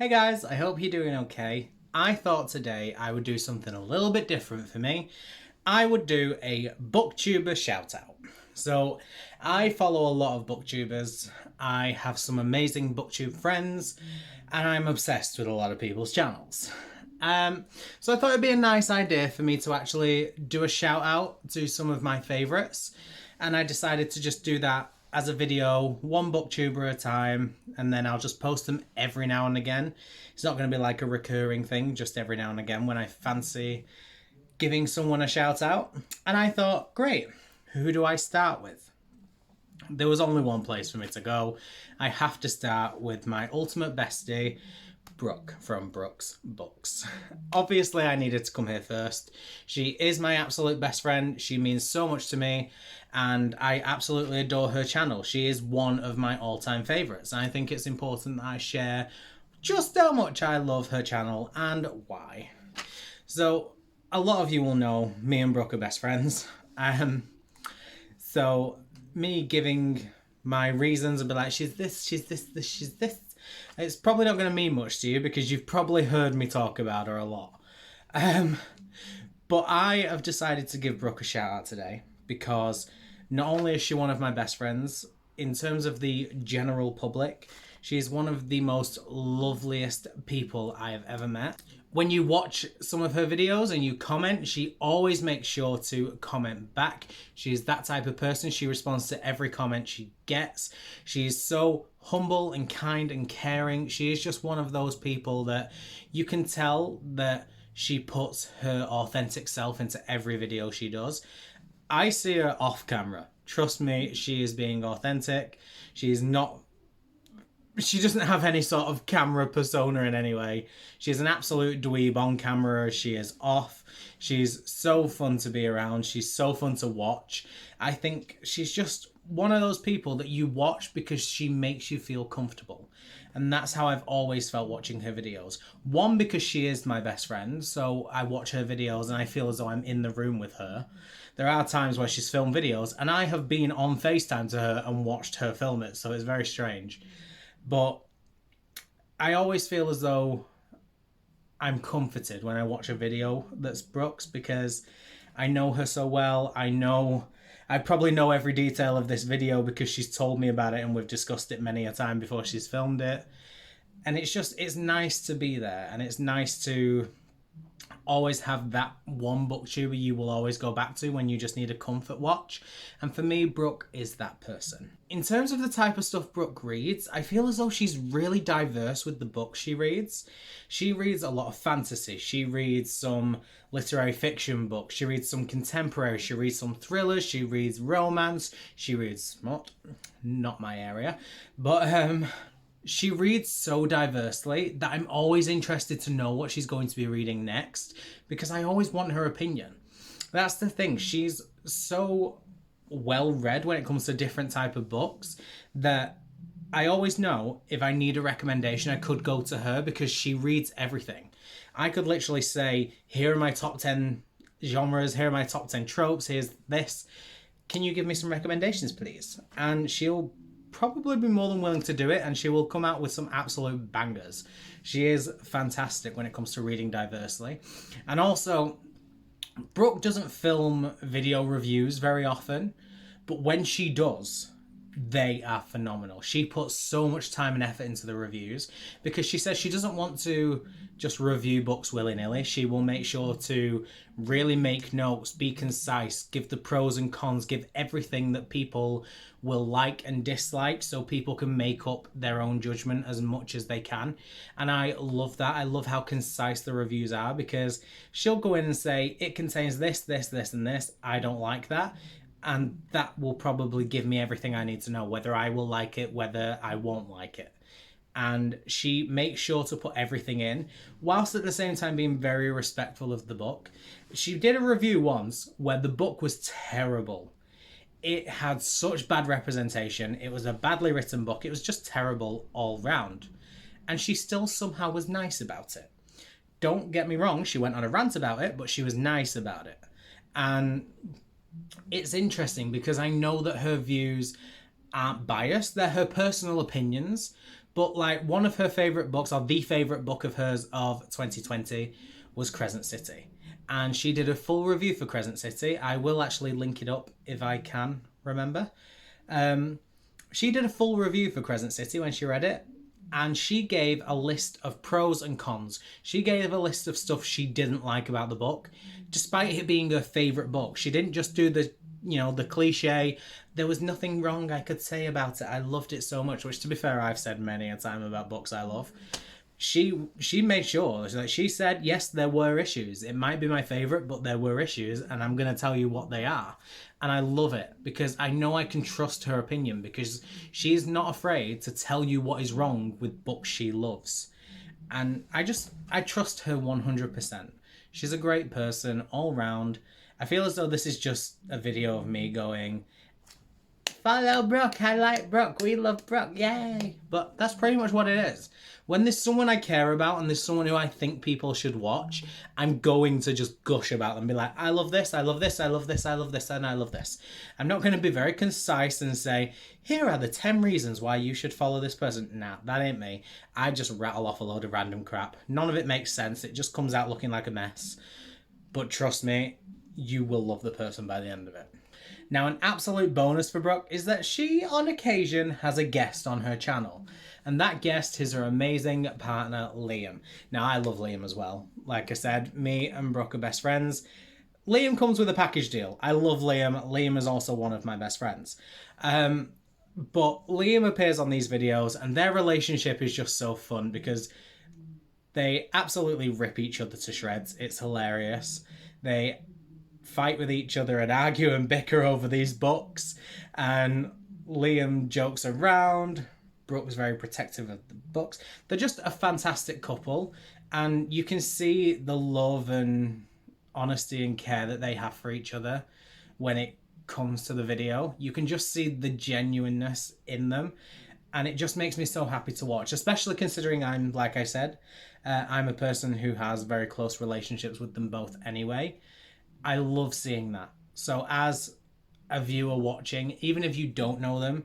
Hey guys, I hope you're doing okay. I thought today I would do something a little bit different for me. I would do a Booktuber shout out. So, I follow a lot of booktubers. I have some amazing booktube friends, and I'm obsessed with a lot of people's channels. So I thought it'd be a nice idea for me to actually do a shout out to some of my favourites, and I decided to just do that as a video, one booktuber at a time, and then I'll just post them every now and again. It's not going to be like a recurring thing, just every now and again when I fancy giving someone a shout out. And I thought, great, who do I start with? There was only one place for me to go. I have to start with my ultimate bestie, Brooke from Brooke's Books. Obviously, I needed to come here first. She is my absolute best friend. She means so much to me, and I absolutely adore her channel. She is one of my all-time favourites. I think it's important that I share just how much I love her channel and why. So, a lot of you will know me and Brooke are best friends. So, me giving my reasons and be like, she's this, she's this, she's this. It's probably not going to mean much to you because you've probably heard me talk about her a lot. But I have decided to give Brooke a shout out today because not only is she one of my best friends, in terms of the general public, she is one of the most loveliest people I have ever met. When you watch some of her videos and you comment, she always makes sure to comment back. She's that type of person. She responds to every comment she gets. She's so humble and kind and caring. She is just one of those people that you can tell that she puts her authentic self into every video she does. I see her off camera. Trust me, she is being authentic. She doesn't have any sort of camera persona in any way. She's an absolute dweeb on camera. She is off. She's so fun to be around. She's so fun to watch. I think she's just one of those people that you watch because she makes you feel comfortable. And that's how I've always felt watching her videos. One, because she is my best friend, so I watch her videos and I feel as though I'm in the room with her. There are times where she's filmed videos and I have been on FaceTime to her and watched her film it, so it's very strange. But I always feel as though I'm comforted when I watch a video that's Brooke's because I know her so well. I probably know every detail of this video because she's told me about it and we've discussed it many a time before she's filmed it. And it's nice to be there, and it's nice to always have that one booktuber you will always go back to when you just need a comfort watch. And for me, Brooke is that person. In terms of the type of stuff Brooke reads, I feel as though she's really diverse with the books she reads. She reads a lot of fantasy. She reads some literary fiction books. She reads some contemporary. She reads some thrillers. She reads romance. She reads smut. Not my area. But she reads so diversely that I'm always interested to know what she's going to be reading next because I always want her opinion. That's the thing. She's so well read when it comes to different type of books that I always know if I need a recommendation, I could go to her because she reads everything. I could literally say, here are my top 10 genres, here are my top 10 tropes, here's this. Can you give me some recommendations, please? And she'll probably be more than willing to do it, and she will come out with some absolute bangers. She is fantastic when it comes to reading diversely. And also, Brooke doesn't film video reviews very often, but when she does, they are phenomenal. She puts so much time and effort into the reviews because she says she doesn't want to just review books willy-nilly. She will make sure to really make notes, be concise, give the pros and cons, give everything that people will like and dislike so people can make up their own judgment as much as they can. And I love that. I love how concise the reviews are because she'll go in and say, it contains this, this, this, and this. I don't like that. And that will probably give me everything I need to know, whether I will like it, whether I won't like it. And she makes sure to put everything in, whilst at the same time being very respectful of the book. She did a review once where the book was terrible. It had such bad representation. It was a badly written book. It was just terrible all round. And she still somehow was nice about it. Don't get me wrong, she went on a rant about it, but she was nice about it. And it's interesting because I know that her views aren't biased. They're her personal opinions. But like one of her favourite books, or the favourite book of hers of 2020, was Crescent City. And she did a full review for Crescent City. I will actually link it up if I can remember. She did a full review for Crescent City when she read it. And she gave a list of pros and cons. She gave a list of stuff she didn't like about the book, despite it being her favourite book. She didn't just do the, the cliche. There was nothing wrong I could say about it. I loved it so much, which to be fair, I've said many a time about books I love. She made sure, like she said, yes, there were issues. It might be my favourite, but there were issues, and I'm going to tell you what they are. And I love it because I know I can trust her opinion because she is not afraid to tell you what is wrong with books she loves. And I trust her 100%. She's a great person all round. I feel as though this is just a video of me going, follow Brooke, I like Brooke, we love Brooke, yay. But that's pretty much what it is. When there's someone I care about and there's someone who I think people should watch, I'm going to just gush about them, be like, I love this, I love this, I love this, I love this, and I love this. I'm not going to be very concise and say, here are the 10 reasons why you should follow this person. Nah, that ain't me. I just rattle off a load of random crap. None of it makes sense. It just comes out looking like a mess. But trust me, you will love the person by the end of it. Now, an absolute bonus for Brooke is that she, on occasion, has a guest on her channel. And that guest is her amazing partner, Liam. Now, I love Liam as well. Like I said, me and Brooke are best friends. Liam comes with a package deal. I love Liam. Liam is also one of my best friends. But Liam appears on these videos, and their relationship is just so fun because they absolutely rip each other to shreds. It's hilarious. They fight with each other and argue and bicker over these books, and Liam jokes around. Brooke's very protective of the books. They're just a fantastic couple, and you can see the love and honesty and care that they have for each other when it comes to the video. You can just see the genuineness in them, and it just makes me so happy to watch, especially considering I'm, like I said, I'm a person who has very close relationships with them both anyway. I love seeing that. So as a viewer watching, even if you don't know them,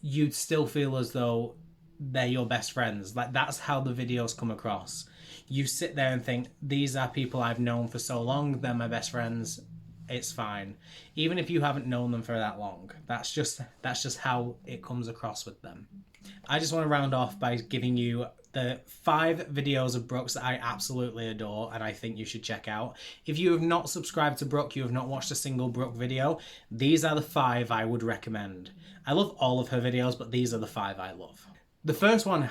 you'd still feel as though they're your best friends. Like, that's how the videos come across. You sit there and think, these are people I've known for so long, they're my best friends, it's fine. Even if you haven't known them for that long, that's just how it comes across with them. I just want to round off by giving you the 5 videos of Brooke's that I absolutely adore and I think you should check out. If you have not subscribed to Brooke, you have not watched a single Brooke video, these are the 5 I would recommend. I love all of her videos, but these are the 5 I love. The first one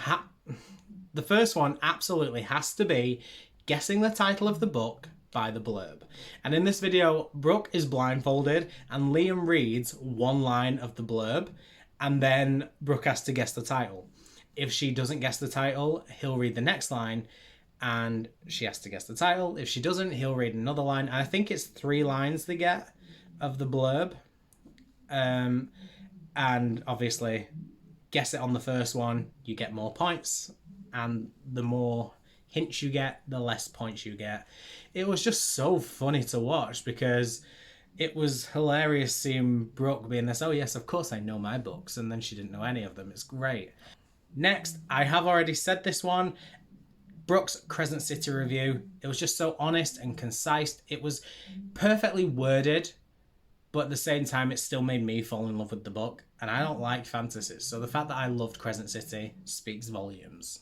absolutely has to be guessing the title of the book by the blurb. And in this video, Brooke is blindfolded and Liam reads one line of the blurb, and then Brooke has to guess the title. If she doesn't guess the title, he'll read the next line and she has to guess the title. If she doesn't, he'll read another line. And I think it's 3 lines they get of the blurb. And obviously, guess it on the first one, you get more points. And the more hints you get, the less points you get. It was just so funny to watch because it was hilarious seeing Brooke being this, oh yes, of course I know my books. And then she didn't know any of them. It's great. Next, I have already said this one, Brooke's Crescent City review. It was just so honest and concise. It was perfectly worded, but at the same time, it still made me fall in love with the book. And I don't like fantasies, so the fact that I loved Crescent City speaks volumes.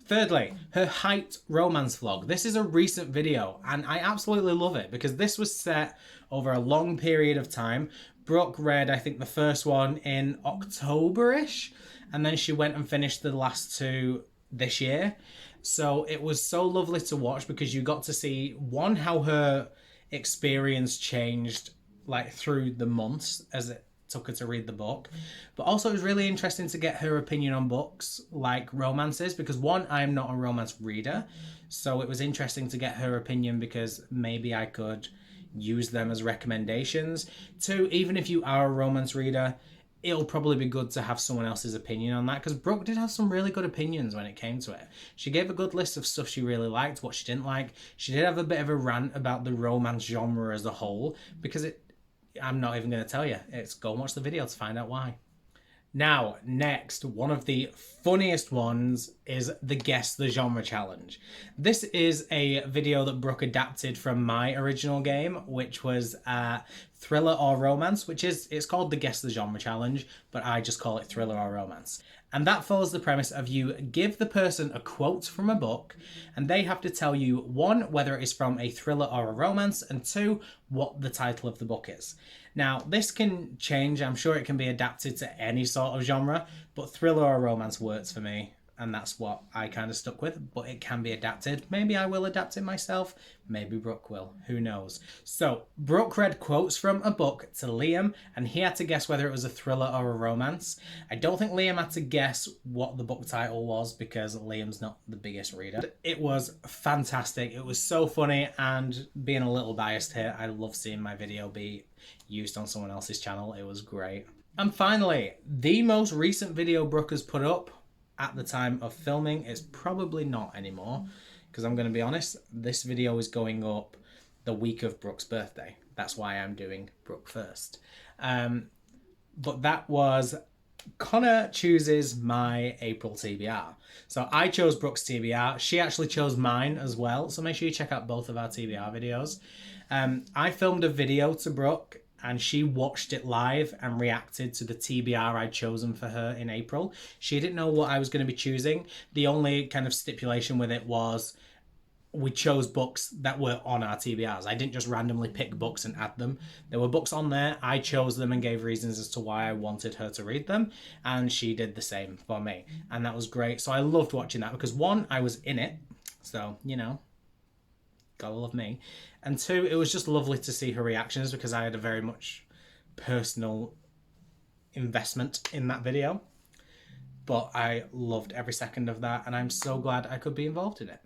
Thirdly, her hyped romance vlog. This is a recent video, and I absolutely love it because this was set over a long period of time. Brooke read, I think, the first one in October-ish, and then she went and finished the last 2 this year. So it was so lovely to watch because you got to see, one, how her experience changed like through the months as it took her to read the book. But also it was really interesting to get her opinion on books like romances because, one, I'm not a romance reader. So it was interesting to get her opinion because maybe I could use them as recommendations. 2, even if you are a romance reader, it'll probably be good to have someone else's opinion on that because Brooke did have some really good opinions when it came to it. She gave a good list of stuff she really liked, what she didn't like. She did have a bit of a rant about the romance genre as a whole because I'm not even going to tell you. It's go and watch the video to find out why. Now, next, one of the funniest ones is the Guess the Genre Challenge. This is a video that Brooke adapted from my original game, which was thriller or romance, it's called the Guess the Genre Challenge, but I just call it thriller or romance. And that follows the premise of you give the person a quote from a book, and they have to tell you, one, whether it's from a thriller or a romance, and two, what the title of the book is. Now, this can change. I'm sure it can be adapted to any sort of genre, but thriller or romance works for me, and that's what I kind of stuck with, but it can be adapted. Maybe I will adapt it myself. Maybe Brooke will. Who knows? So, Brooke read quotes from a book to Liam, and he had to guess whether it was a thriller or a romance. I don't think Liam had to guess what the book title was because Liam's not the biggest reader. It was fantastic. It was so funny, and being a little biased here, I love seeing my video be used on someone else's channel. It was great. And finally, the most recent video Brooke has put up at the time of filming is probably not anymore, because I'm going to be honest, this video is going up the week of Brooke's birthday. That's why I'm doing Brooke first. But that was Connor chooses my April TBR. So I chose Brooke's TBR. She actually chose mine as well. So make sure you check out both of our TBR videos. I filmed a video to Brooke and she watched it live and reacted to the TBR I'd chosen for her in April. She didn't know what I was going to be choosing. The only kind of stipulation with it was we chose books that were on our TBRs. I didn't just randomly pick books and add them. There were books on there. I chose them and gave reasons as to why I wanted her to read them. And she did the same for me. And that was great. So I loved watching that because one, I was in it. So, you know, gotta love me. And two, it was just lovely to see her reactions because I had a very much personal investment in that video. But I loved every second of that. And I'm so glad I could be involved in it.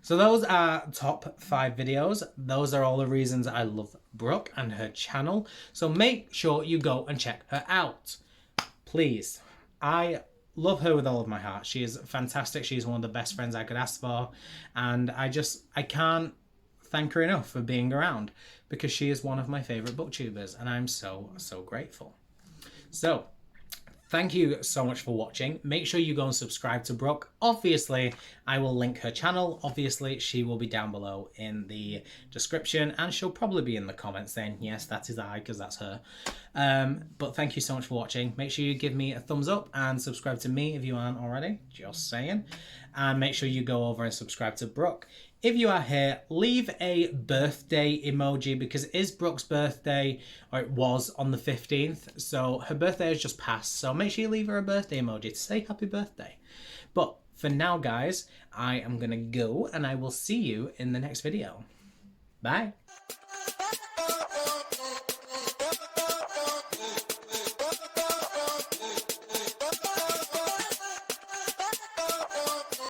So those are top 5 videos. Those are all the reasons I love Brooke and her channel. So make sure you go and check her out. Please. I love her with all of my heart. She is fantastic. She's one of the best friends I could ask for. And I can't thank her enough for being around because she is one of my favourite booktubers. And I'm so, so grateful. So, thank you so much for watching. Make sure you go and subscribe to Brooke. Obviously, I will link her channel. Obviously, she will be down below in the description and she'll probably be in the comments saying, yes, that is I, because that's her. But thank you so much for watching. Make sure you give me a thumbs up and subscribe to me if you aren't already. Just saying. And make sure you go over and subscribe to Brooke. If you are here, leave a birthday emoji because it is Brooke's birthday, or it was on the 15th. So her birthday has just passed. So make sure you leave her a birthday emoji to say happy birthday. But for now, guys, I am going to go and I will see you in the next video. Bye.